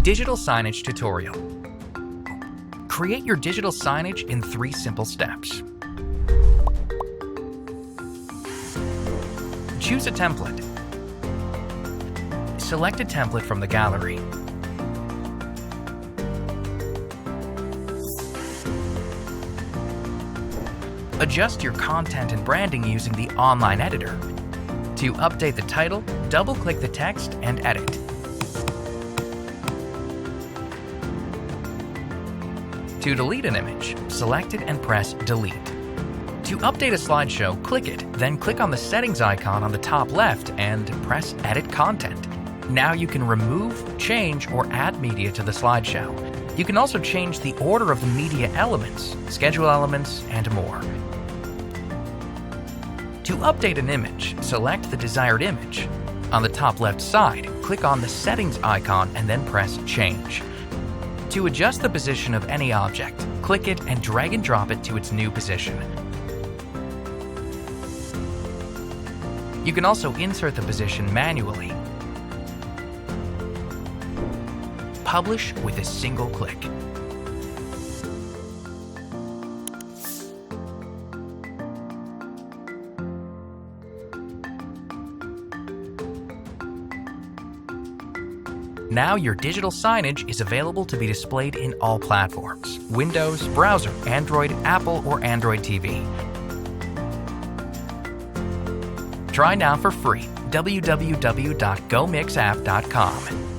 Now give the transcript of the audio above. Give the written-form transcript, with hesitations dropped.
Digital signage tutorial. Create your digital signage in 3 simple steps. Choose a template. Select a template from the gallery. Adjust your content and branding using the online editor. To update the title, double-click the text and edit. To delete an image, select it and press Delete. To update a slideshow, click it, then click on the settings icon on the top left and press Edit Content. Now you can remove, change, or add media to the slideshow. You can also change the order of the media elements, schedule elements, and more. To update an image, select the desired image. On the top left side, click on the settings icon and then press Change. To adjust the position of any object, click it and drag and drop it to its new position. You can also insert the position manually. Publish with a single click. Now your digital signage is available to be displayed in all platforms: Windows, browser, Android, Apple, or Android TV. Try now for free. www.GoMixApp.com